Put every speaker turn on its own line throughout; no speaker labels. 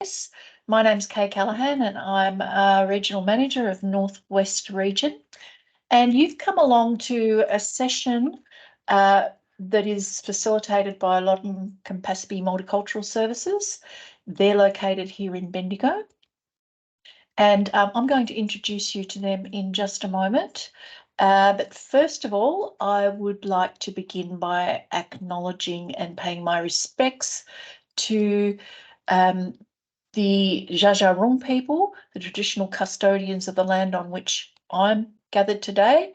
Yes, my name's Kay Callahan and I'm a Regional Manager of Northwest Region. And you've come along to a session that is facilitated by Loddon Campaspe Multicultural Services. They're located here in Bendigo. And I'm going to introduce you to them in just a moment. But first of all, I would like to begin by acknowledging and paying my respects to the Jajarong people, the traditional custodians of the land on which I'm gathered today,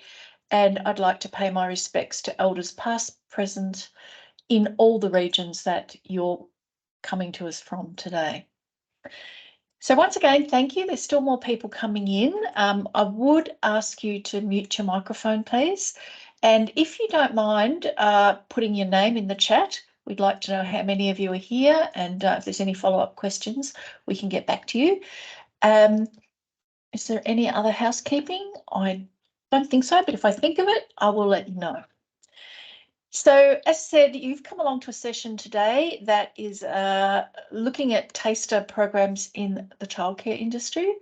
and I'd like to pay my respects to elders past, present, in all the regions that you're coming to us from today. So once again, thank you. There's still more people coming in. I would ask you to mute your microphone, please. And if you don't mind putting your name in the chat, we'd like to know how many of you are here, and if there's any follow-up questions, we can get back to you. Is there any other housekeeping? I don't think so, but if I think of it, I will let you know. So as said, you've come along to a session today that is looking at taster programs in the childcare industry,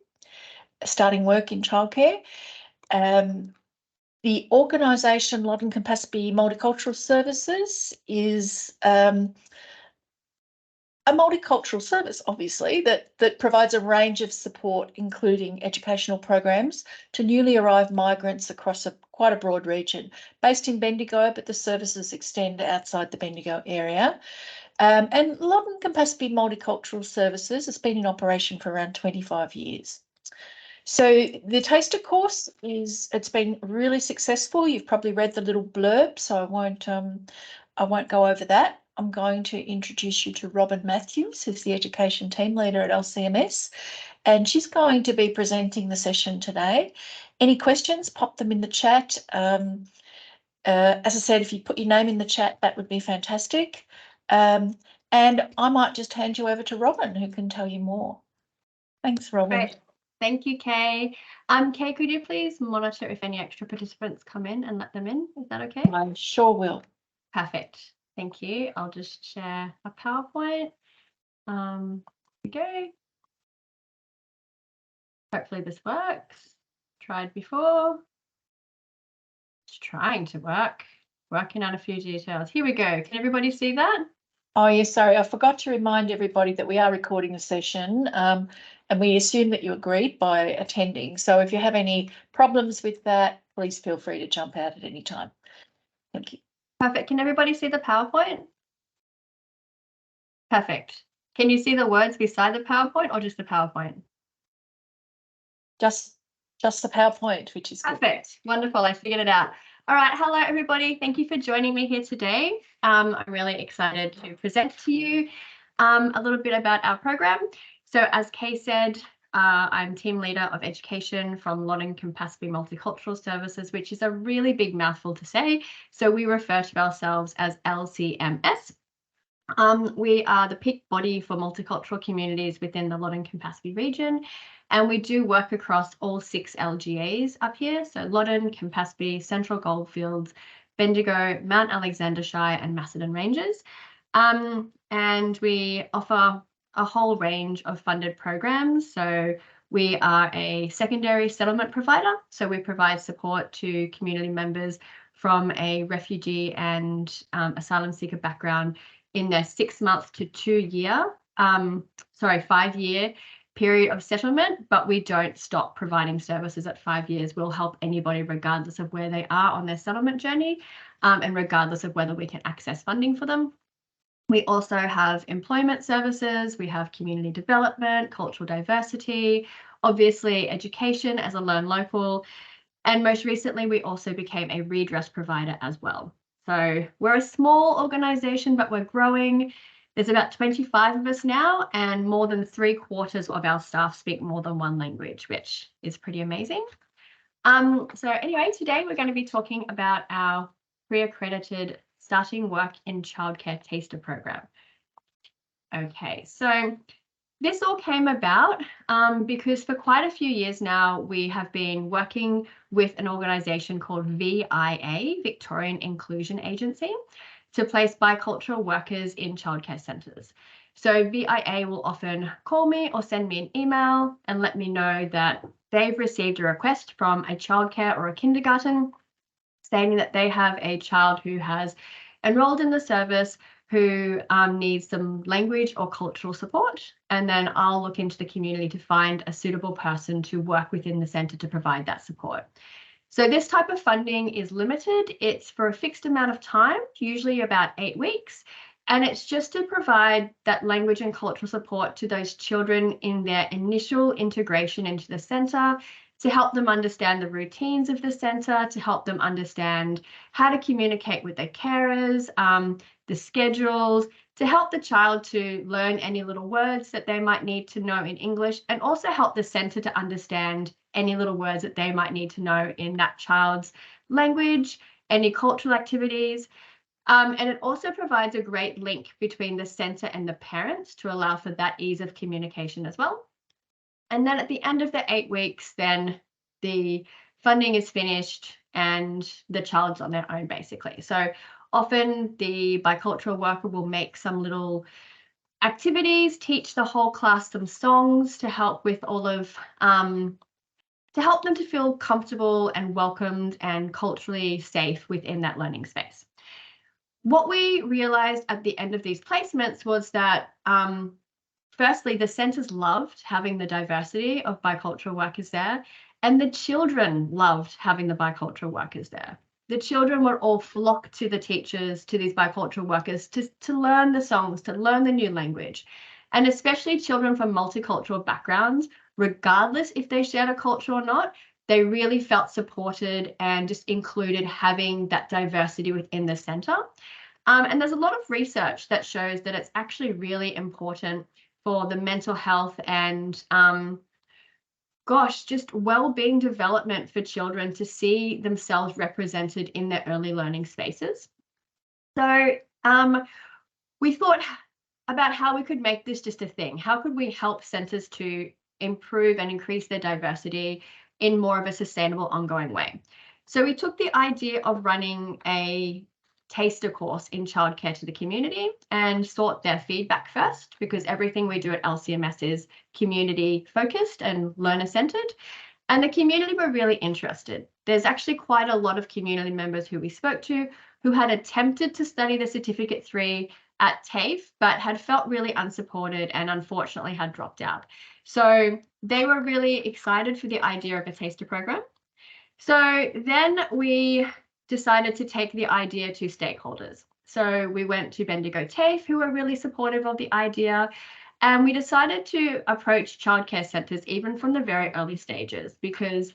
starting work in childcare. The organisation Loddon Campaspe Multicultural Services is a multicultural service, obviously, that provides a range of support, including educational programs, to newly arrived migrants across quite a broad region, based in Bendigo, but the services extend outside the Bendigo area. And Loddon Campaspe Multicultural Services has been in operation for around 25 years. So the taster course it's been really successful. You've probably read the little blurb, so I won't go over that. I'm going to introduce you to Robin Matthews, who's the education team leader at LCMS, and she's going to be presenting the session today. Any questions, pop them in the chat. As I said, if you put your name in the chat, that would be fantastic. And I might just hand you over to Robin, who can tell you more. Thanks, Robin.
Great. Thank you, Kay. Kay, could you please monitor if any extra participants come in and let them in? Is that okay?
I sure will.
Perfect. Thank you. I'll just share a PowerPoint. Here we go. Hopefully this works. Tried before. It's trying to work. Working out a few details. Here we go. Can everybody see that?
Oh, yes, sorry. I forgot to remind everybody that we are recording the session and we assume that you agreed by attending. So if you have any problems with that, please feel free to jump out at any time. Thank you.
Perfect. Can everybody see the PowerPoint? Perfect. Can you see the words beside the PowerPoint or just the PowerPoint?
Just the PowerPoint, which is
perfect. Good. Wonderful. I figured it out. All right. Hello, everybody. Thank you for joining me here today. I'm really excited to present to you a little bit about our program. So as Kay said, I'm team leader of education from Loddon Campaspe Multicultural Services, which is a really big mouthful to say. So we refer to ourselves as LCMS. We are the peak body for multicultural communities within the Loddon Campaspe region, and we do work across all 6 LGAs up here. So Loddon, Campaspe, Central Goldfields, Bendigo, Mount Alexander Shire, and Macedon Ranges. And we offer a whole range of funded programs. So we are a secondary settlement provider. So we provide support to community members from a refugee and asylum seeker background in their 6-month to 2-year, 5-year period of settlement, but we don't stop providing services at 5 years. We'll help anybody regardless of where they are on their settlement journey and regardless of whether we can access funding for them. We also have employment services, we have community development, cultural diversity, obviously education as a learn local, and most recently we also became a redress provider as well. So we're a small organisation, but we're growing. There's about 25 of us now, and more than 3/4 of our staff speak more than one language, which is pretty amazing. So anyway, today we're going to be talking about our pre-accredited starting work in childcare taster program. Okay, so this all came about because for quite a few years now, we have been working with an organisation called VIA, Victorian Inclusion Agency, to place bicultural workers in childcare centres. So VIA will often call me or send me an email and let me know that they've received a request from a childcare or a kindergarten stating that they have a child who has enrolled in the service who needs some language or cultural support. And then I'll look into the community to find a suitable person to work within the centre to provide that support. So this type of funding is limited. It's for a fixed amount of time, usually about 8 weeks. And it's just to provide that language and cultural support to those children in their initial integration into the centre, to help them understand the routines of the centre, to help them understand how to communicate with their carers, the schedules, to help the child to learn any little words that they might need to know in English, and also help the centre to understand any little words that they might need to know in that child's language, any cultural activities. And it also provides a great link between the centre and the parents to allow for that ease of communication as well. And then at the end of the 8 weeks, then the funding is finished and the child's on their own, basically. So often the bicultural worker will make some little activities, teach the whole class some songs to help with all of, to help them to feel comfortable and welcomed and culturally safe within that learning space. What we realized at the end of these placements was that firstly, the centres loved having the diversity of bicultural workers there, and the children loved having the bicultural workers there. The children were all flocked to the teachers, to these bicultural workers, to learn the songs, to learn the new language. And especially children from multicultural backgrounds, regardless if they shared a culture or not, they really felt supported and just included having that diversity within the centre. And there's a lot of research that shows that it's actually really important for the mental health and just well-being development for children to see themselves represented in their early learning spaces. So we thought about how we could make this just a thing. How could we help centres to improve and increase their diversity in more of a sustainable, ongoing way? So we took the idea of running a taster course in childcare to the community and sought their feedback first, because everything we do at LCMS is community focused and learner centered. And the community were really interested. There's actually quite a lot of community members who we spoke to who had attempted to study the Certificate 3 at TAFE, but had felt really unsupported and unfortunately had dropped out. So they were really excited for the idea of a taster program. So then we decided to take the idea to stakeholders. So we went to Bendigo TAFE, who were really supportive of the idea, and we decided to approach childcare centres even from the very early stages, because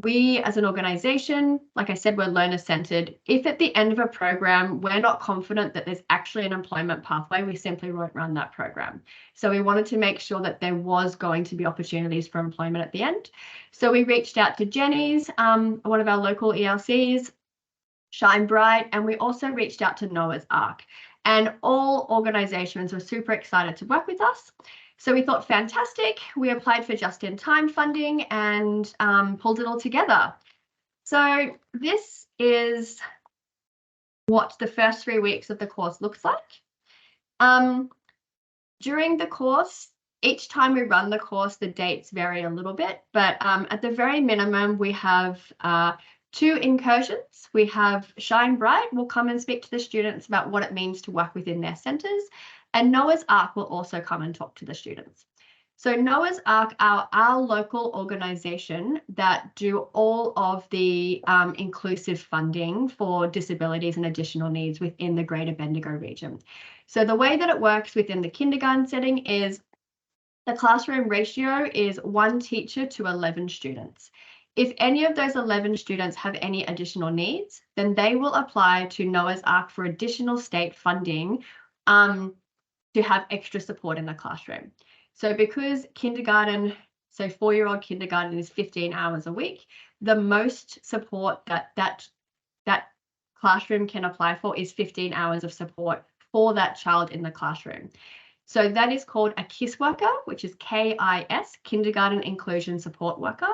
we as an organisation, like I said, we're learner centred. If at the end of a program, we're not confident that there's actually an employment pathway, we simply won't run that program. So we wanted to make sure that there was going to be opportunities for employment at the end. So we reached out to Jenny's, one of our local ELCs, Shine Bright, and we also reached out to Noah's Ark, and all organisations were super excited to work with us. So we thought, fantastic, we applied for just-in-time funding and pulled it all together. So this is what the first 3 weeks of the course looks like. During the course, each time we run the course, the dates vary a little bit, but at the very minimum, we have 2 incursions. We have Shine Bright will come and speak to the students about what it means to work within their centres, and Noah's Ark will also come and talk to the students. So Noah's Ark are our local organisation that do all of the inclusive funding for disabilities and additional needs within the Greater Bendigo region. So the way that it works within the kindergarten setting is the classroom ratio is 1 teacher to 11 students. If any of those 11 students have any additional needs, then they will apply to Noah's Ark for additional state funding to have extra support in the classroom. So because kindergarten, so 4-year-old kindergarten is 15 hours a week, the most support that classroom can apply for is 15 hours of support for that child in the classroom. So that is called a KISS worker, which is KIS, Kindergarten Inclusion Support Worker.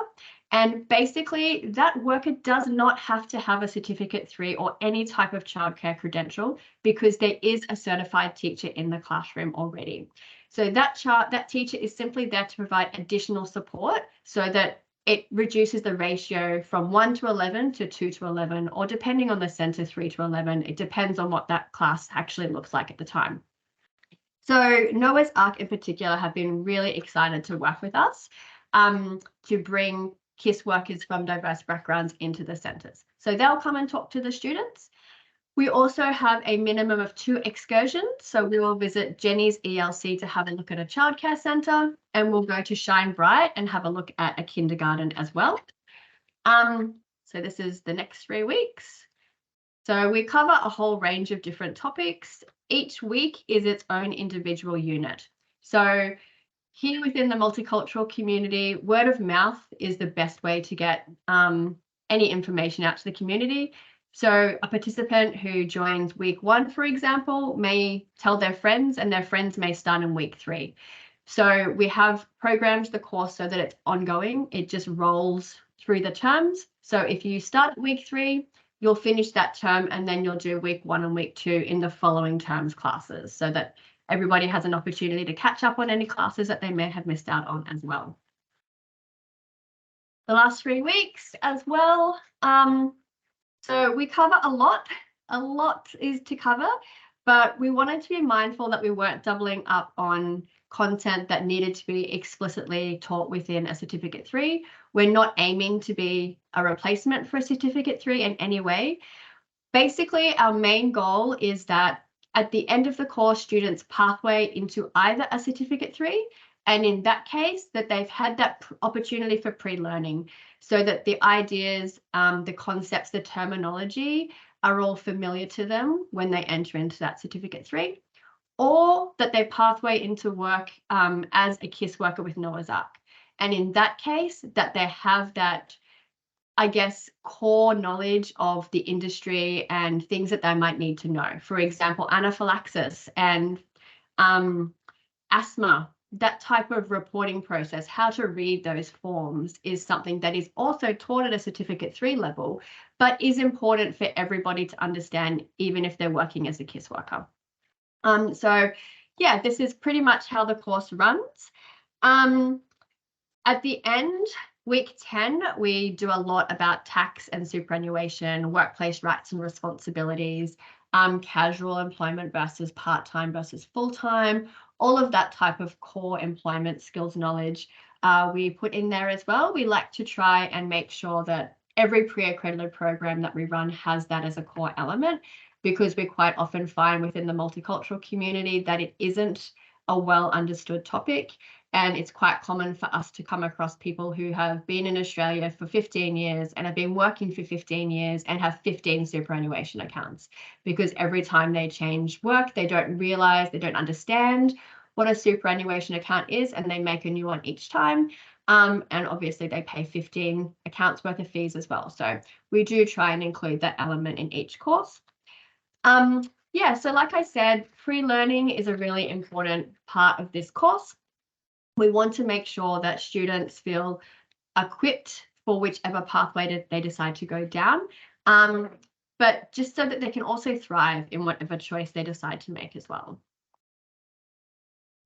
And basically, that worker does not have to have a Certificate 3 or any type of childcare credential because there is a certified teacher in the classroom already. So that teacher is simply there to provide additional support so that it reduces the ratio from 1 to 11 to 2 to 11, or depending on the centre, 3 to 11. It depends on what that class actually looks like at the time. So Noah's Ark in particular have been really excited to work with us to bring KISS workers from diverse backgrounds into the centres. So they'll come and talk to the students. We also have a minimum of 2 excursions. So we will visit Jenny's ELC to have a look at a childcare centre, and we'll go to Shine Bright and have a look at a kindergarten as well. So this is the next 3 weeks. So we cover a whole range of different topics. Each week is its own individual unit. So here within the multicultural community, word of mouth is the best way to get any information out to the community. So a participant who joins week 1, for example, may tell their friends, and their friends may start in week 3. So we have programmed the course so that it's ongoing. It just rolls through the terms. So if you start at week 3, you'll finish that term, and then you'll do week 1 and week 2 in the following terms classes, so that everybody has an opportunity to catch up on any classes that they may have missed out on as well. The last 3 weeks as well. So we cover a lot is to cover, but we wanted to be mindful that we weren't doubling up on content that needed to be explicitly taught within a Certificate 3. We're not aiming to be a replacement for a Certificate 3 in any way. Basically, our main goal is that at the end of the course, students pathway into either a Certificate 3, and in that case, that they've had that opportunity for pre-learning, so that the ideas, the concepts, the terminology are all familiar to them when they enter into that Certificate 3, or that they pathway into work as a KISS worker with Noah's Ark. And in that case, that they have that, I guess, core knowledge of the industry and things that they might need to know. For example, anaphylaxis and asthma, that type of reporting process, how to read those forms, is something that is also taught at a Certificate 3 level, but is important for everybody to understand, even if they're working as a KISS worker. So yeah, this is pretty much how the course runs. At the end, week 10, we do a lot about tax and superannuation, workplace rights and responsibilities, casual employment versus part-time versus full-time, all of that type of core employment skills knowledge we put in there as well. We like to try and make sure that every pre-accredited program that we run has that as a core element, because we quite often find within the multicultural community that it isn't a well understood topic. And it's quite common for us to come across people who have been in Australia for 15 years and have been working for 15 years and have 15 superannuation accounts, because every time they change work, they don't realise, they don't understand what a superannuation account is, and they make a new one each time. And obviously they pay 15 accounts worth of fees as well. So we do try and include that element in each course. Yeah, so like I said, pre-learning is a really important part of this course. We want to make sure that students feel equipped for whichever pathway they decide to go down, but just so that they can also thrive in whatever choice they decide to make as well.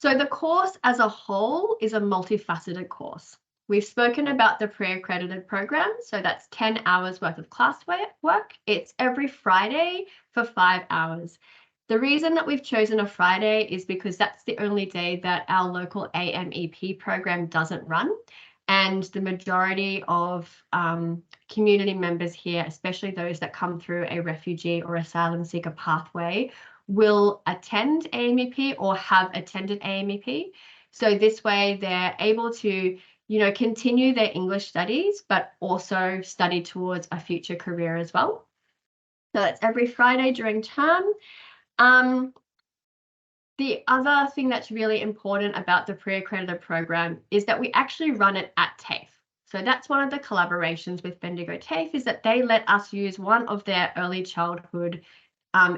So the course as a whole is a multifaceted course. We've spoken about the pre-accredited program, so that's 10 hours worth of class work. It's every Friday for 5 hours. The reason that we've chosen a Friday is because that's the only day that our local AMEP program doesn't run. And the majority of community members here, especially those that come through a refugee or asylum seeker pathway, will attend AMEP or have attended AMEP. So this way they're able to, you know, continue their English studies, but also study towards a future career as well. So that's every Friday during term. The other thing that's really important about the pre-accredited program is that we actually run it at TAFE. So that's one of the collaborations with Bendigo TAFE, is that they let us use one of their early childhood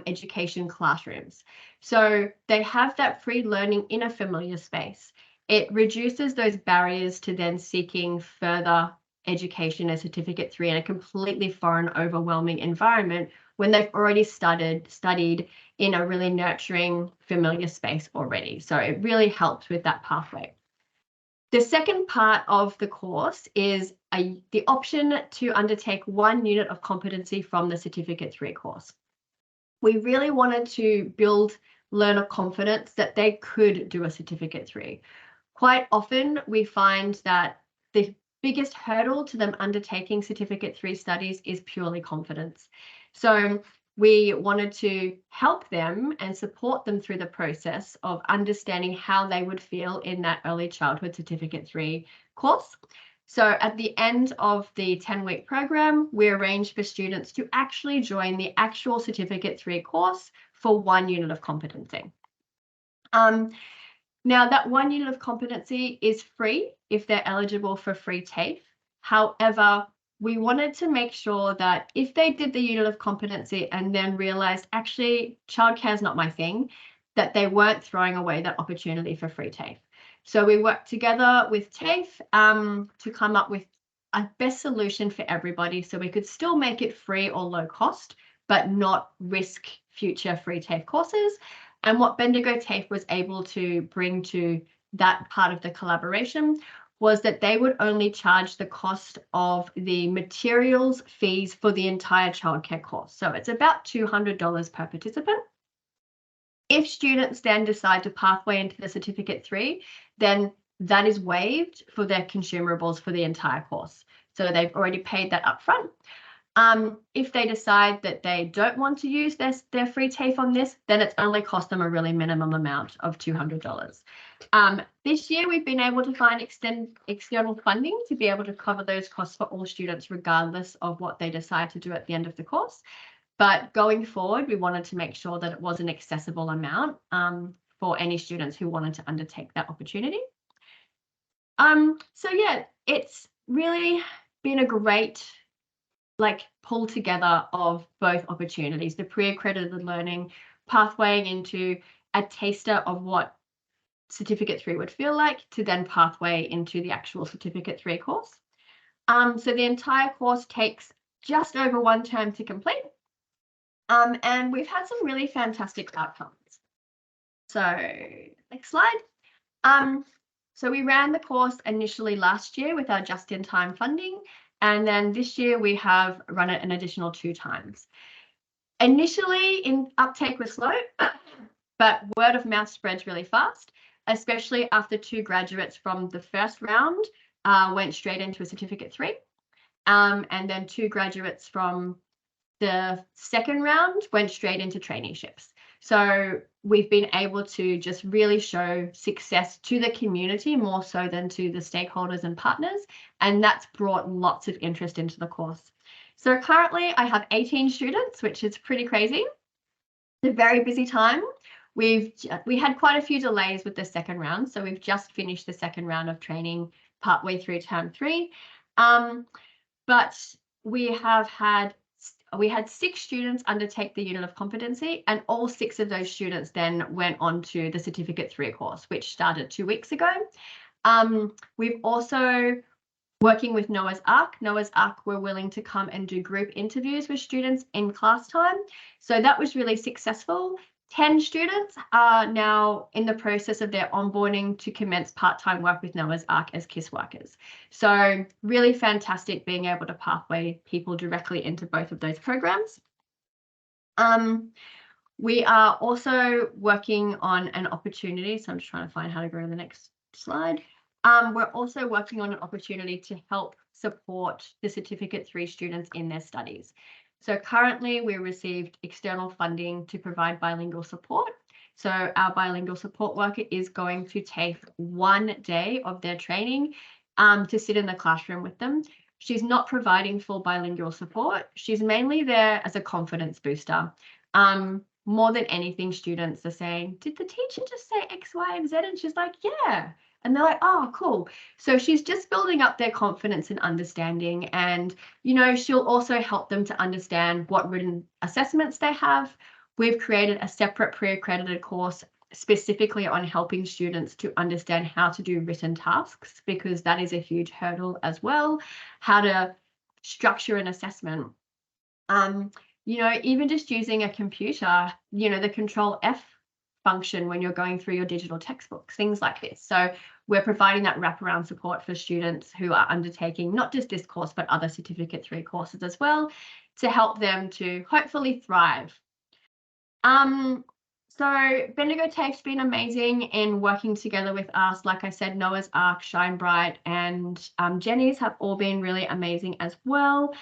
education classrooms. So they have that free learning in a familiar space. It reduces those barriers to then seeking further education as Certificate 3 in a completely foreign, overwhelming environment when they've already studied in a really nurturing, familiar space already. So it really helps with that pathway. The second part of the course is the option to undertake 1 unit of competency from the Certificate 3 course. We really wanted to build learner confidence that they could do a Certificate 3. Quite often we find that the biggest hurdle to them undertaking Certificate 3 studies is purely confidence. So we wanted to help them and support them through the process of understanding how they would feel in that early childhood Certificate 3 course. So at the end of the 10-week program, we arranged for students to actually join the actual Certificate 3 course for 1 unit of competency. Now, that 1 unit of competency is free if they're eligible for free TAFE. However, we wanted to make sure that if they did the unit of competency and then realized, actually, childcare is not my thing, that they weren't throwing away that opportunity for free TAFE. So we worked together with TAFE to come up with a best solution for everybody so we could still make it free or low cost, but not risk future free TAFE courses. And what Bendigo TAFE was able to bring to that part of the collaboration was that they would only charge the cost of the materials fees for the entire childcare course. So it's about $200 per participant. If students then decide to pathway into the Certificate 3, then that is waived for their consumables for the entire course. So they've already paid that upfront. If they decide that they don't want to use their free TAFE on this, then it's only cost them a really minimum amount of $200. This year, we've been able to find external funding to be able to cover those costs for all students, regardless of what they decide to do at the end of the course. But going forward, we wanted to make sure that it was an accessible amount for any students who wanted to undertake that opportunity. So yeah, it's really been a great pull together of both opportunities, the pre-accredited learning pathway into a taster of what Certificate 3 would feel like to then pathway into the actual Certificate 3 course. So the entire course takes just over 1 term to complete. And we've had some really fantastic outcomes. So next slide. So we ran the course initially last year with our just-in-time funding. And then this year we have run it an additional 2 times. Initially, uptake was slow, but word of mouth spreads really fast, especially after 2 graduates from the first round went straight into a Certificate 3. And then 2 graduates from the second round went straight into traineeships. So we've been able to just really show success to the community more so than to the stakeholders and partners. And that's brought lots of interest into the course. So currently I have 18 students, which is pretty crazy. It's a very busy time. We had quite a few delays with the second round. So we've just finished the second round of training partway through term 3. But we had 6 students undertake the unit of competency, and all 6 of those students then went on to the Certificate 3 course, which started 2 weeks ago. We've also working with Noah's Ark. Noah's Ark were willing to come and do group interviews with students in class time. So that was really successful. 10 students are now in the process of their onboarding to commence part-time work with Noah's Ark as KISS workers. So really fantastic being able to pathway people directly into both of those programs. We are also working on an opportunity. So I'm just trying to find how to go to the next slide. We're also working on an opportunity to help support the Certificate 3 students in their studies. So currently we received external funding to provide bilingual support. So our bilingual support worker is going to take 1 day of their training to sit in the classroom with them. She's not providing full bilingual support. She's mainly there as a confidence booster. More than anything, students are saying, did the teacher just say X, Y, and Z? And she's like, yeah. And they're like, oh, cool. So she's just building up their confidence and understanding. And, you know, she'll also help them to understand what written assessments they have. We've created a separate pre-accredited course specifically on helping students to understand how to do written tasks, because that is a huge hurdle as well, how to structure an assessment. Even just using a computer, the Control F function when you're going through your digital textbooks, things like this. So we're providing that wraparound support for students who are undertaking not just this course, but other Certificate 3 courses as well, to help them to hopefully thrive. So Bendigo TAFE's been amazing in working together with us. Like I said, Noah's Ark, Shine Bright, and Jenny's have all been really amazing as well.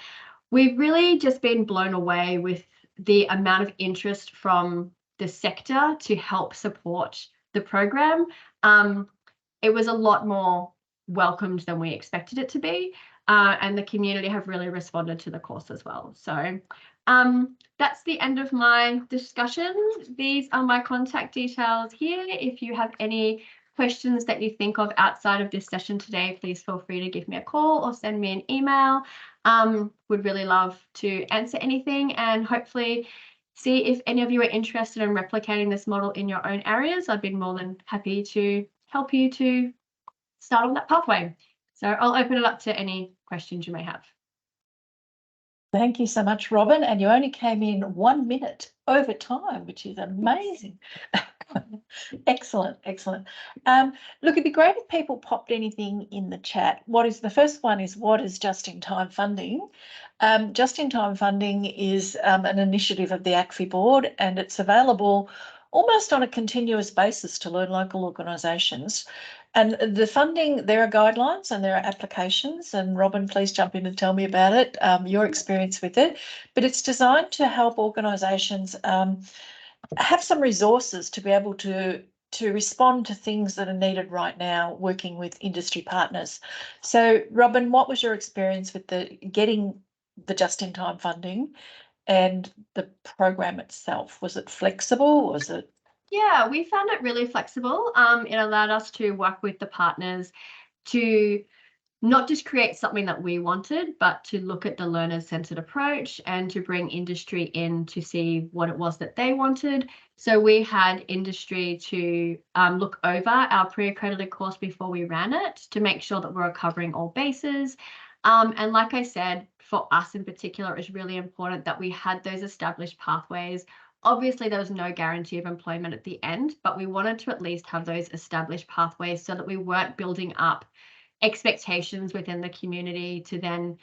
We've really just been blown away with the amount of interest from the sector to help support the program. It was a lot more welcomed than we expected it to be, and the community have really responded to the course as well. So that's the end of my discussion. These are my contact details here. If you have any questions that you think of outside of this session today, please feel free to give me a call or send me an email. Would really love to answer anything, and hopefully see if any of you are interested in replicating this model in your own areas. I'd be more than happy to help you to start on that pathway. So I'll open it up to any questions you may have.
Thank you so much, Robin. And you only came in 1 minute over time, which is amazing. Excellent, excellent. Look, it'd be great if people popped anything in the chat. The first one is, what is just-in-time funding? Just-in-time funding is an initiative of the ACFI board, and it's available almost on a continuous basis to learn local organisations. And the funding, there are guidelines and there are applications, and Robin, please jump in and tell me about it, your experience with it. But it's designed to help organisations have some resources to be able to respond to things that are needed right now, working with industry partners. So, Robin, what was your experience with getting the just-in-time funding and the program itself? Was it flexible? Was it?
Yeah, we found it really flexible. It allowed us to work with the partners to not just create something that we wanted, but to look at the learner-centered approach and to bring industry in to see what it was that they wanted. So we had industry to look over our pre-accredited course before we ran it to make sure that we're covering all bases. And like I said, for us in particular, it was really important that we had those established pathways. Obviously, there was no guarantee of employment at the end, but we wanted to at least have those established pathways so that we weren't building up expectations within the community to then,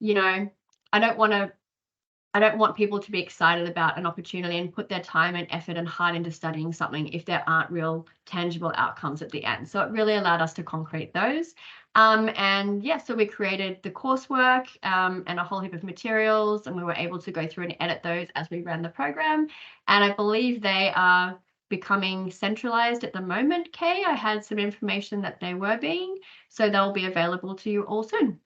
I don't want people to be excited about an opportunity and put their time and effort and heart into studying something if there aren't real tangible outcomes at the end. So it really allowed us to concrete those. And yeah, so we created the coursework and a whole heap of materials, and we were able to go through and edit those as we ran the program. And I believe they are becoming centralized at the moment, Kay. I had some information that they were being, so they'll be available to you all soon.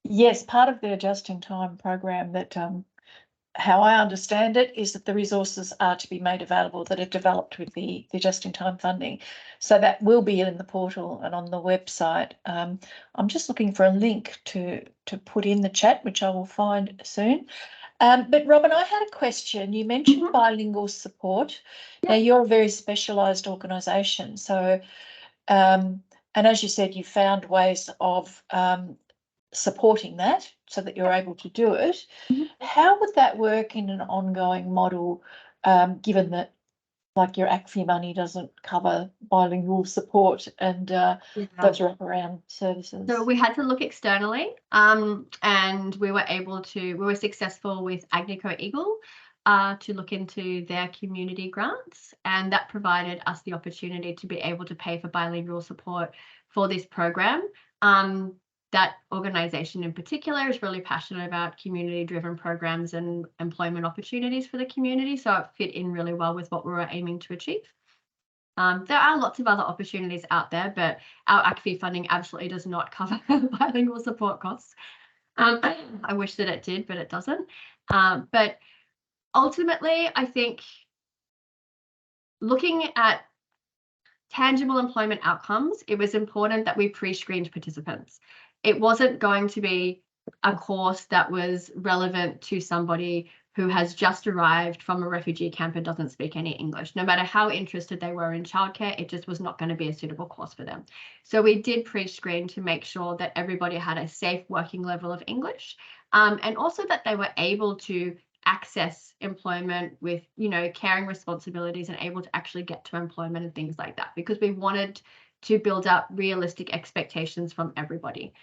Yes, part of their just-in-time program that, how I understand it, is that the resources are to be made available that are developed with the just-in-time funding. So that will be in the portal and on the website. I'm just looking for a link to put in the chat, which I will find soon. But Robin, I had a question. You mentioned bilingual support.
Yeah.
Now, you're a very specialised organisation. So, and as you said, you found ways of supporting that so that you're able to do it. How would that work in an ongoing model, given that, like, your ACFI money doesn't cover bilingual support and those wraparound services?
So we had to look externally, and we were successful with Agnico Eagle to look into their community grants, and that provided us the opportunity to be able to pay for bilingual support for this program. That organisation in particular is really passionate about community-driven programs and employment opportunities for the community, so it fit in really well with what we were aiming to achieve. There are lots of other opportunities out there, but our ACFI funding absolutely does not cover bilingual support costs. I wish that it did, but it doesn't. But ultimately, I think looking at tangible employment outcomes, it was important that we pre-screened participants. It wasn't going to be a course that was relevant to somebody who has just arrived from a refugee camp and doesn't speak any English. No matter how interested they were in childcare, it just was not going to be a suitable course for them. So we did pre-screen to make sure that everybody had a safe working level of English, and also that they were able to access employment with, you know, caring responsibilities and able to actually get to employment and things like that, because we wanted to build up realistic expectations from everybody.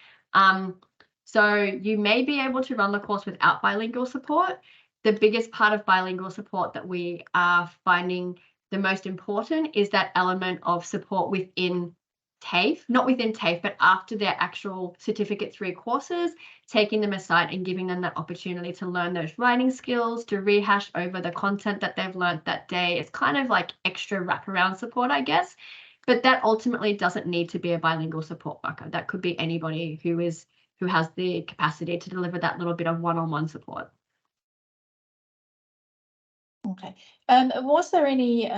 So you may be able to run the course without bilingual support. The biggest part of bilingual support that we are finding the most important is that element of support within TAFE, not within TAFE, but after their actual Certificate 3 courses, taking them aside and giving them that opportunity to learn those writing skills, to rehash over the content that they've learned that day. It's kind of like extra wraparound support, I guess. But that ultimately doesn't need to be a bilingual support worker. That could be anybody who has the capacity to deliver that little bit of one-on-one support.
Okay. Was there any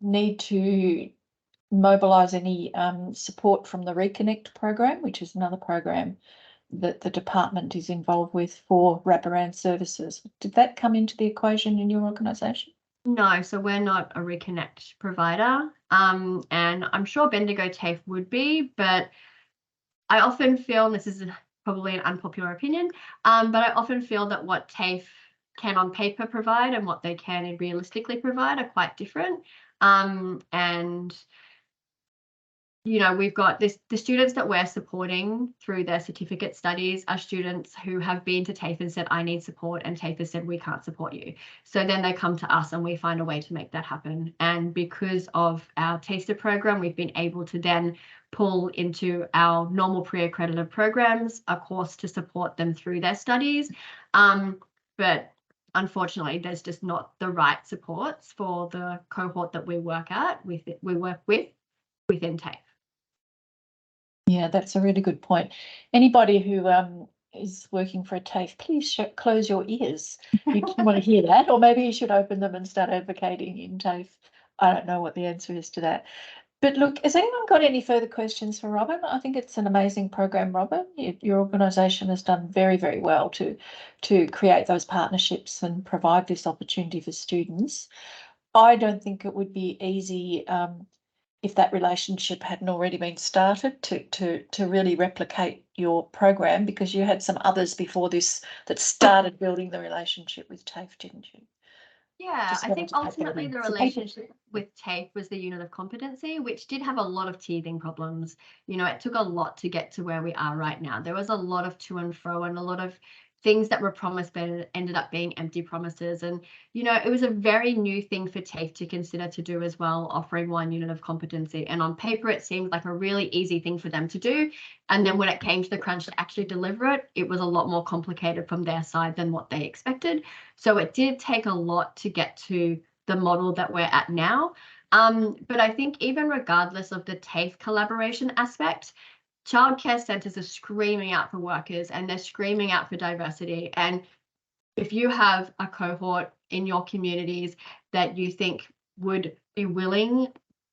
need to mobilise any support from the Reconnect program, which is another program that the department is involved with for wraparound services? Did that come into the equation in your organisation?
No, so we're not a Reconnect provider, and I'm sure Bendigo TAFE would be, but I often feel, and this is probably an unpopular opinion, but I often feel that what TAFE can on paper provide and what they can realistically provide are quite different. And you know, we've got the students that we're supporting through their certificate studies are students who have been to TAFE and said, I need support, and TAFE has said, we can't support you. So then they come to us and we find a way to make that happen. And because of our taster program, we've been able to then pull into our normal pre-accredited programs a course to support them through their studies. But unfortunately, there's just not the right supports for the cohort that we work with within TAFE.
Yeah, that's a really good point. Anybody who is working for a TAFE, please close your ears. You want to hear that, or maybe you should open them and start advocating in TAFE. I don't know what the answer is to that. But look, has anyone got any further questions for Robin? I think it's an amazing program, Robin. Your organisation has done very, very well to create those partnerships and provide this opportunity for students. I don't think it would be easy if that relationship hadn't already been started to really replicate your program, because you had some others before this that started building the relationship with TAFE, didn't you?
Yeah, I think ultimately the relationship with TAFE was the unit of competency, which did have a lot of teething problems. You know, it took a lot to get to where we are right now. There was a lot of to and fro and a lot of things that were promised but ended up being empty promises. And, you know, it was a very new thing for TAFE to consider to do as well, offering one unit of competency. And on paper, it seemed like a really easy thing for them to do. And then when it came to the crunch to actually deliver it, it was a lot more complicated from their side than what they expected. So it did take a lot to get to the model that we're at now. But I think even regardless of the TAFE collaboration aspect, childcare centres are screaming out for workers and they're screaming out for diversity. And if you have a cohort in your communities that you think would be willing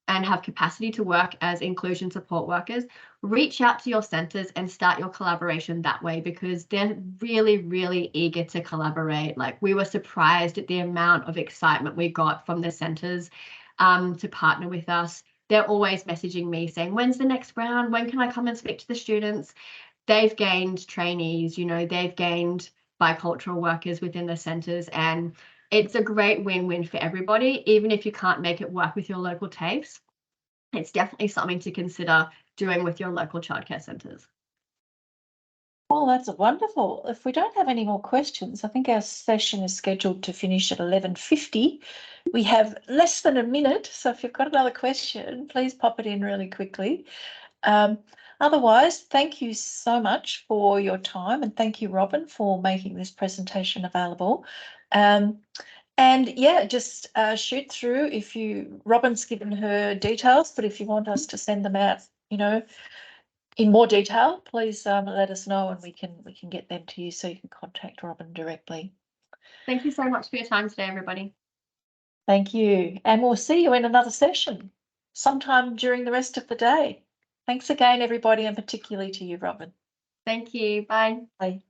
and have capacity to work as inclusion support workers, reach out to your centres and start your collaboration that way, because they're really, really eager to collaborate. Like, we were surprised at the amount of excitement we got from the centres to partner with us. They're always messaging me saying, when's the next round? When can I come and speak to the students? They've gained trainees, you know, they've gained bicultural workers within the centres, and it's a great win-win for everybody. Even if you can't make it work with your local TAFEs, it's definitely something to consider doing with your local childcare centres.
Well, that's wonderful. If we don't have any more questions, I think our session is scheduled to finish at 11:50. We have less than a minute, so if you've got another question, please pop it in really quickly. Otherwise, thank you so much for your time, and thank you, Robin, for making this presentation available. And yeah, just shoot through Robin's given her details, but if you want us to send them out, you know, in more detail, please let us know and we can get them to you so you can contact Robin directly.
Thank you so much for your time today, everybody.
Thank you. And we'll see you in another session sometime during the rest of the day. Thanks again, everybody, and particularly to you, Robin.
Thank you. Bye.
Bye.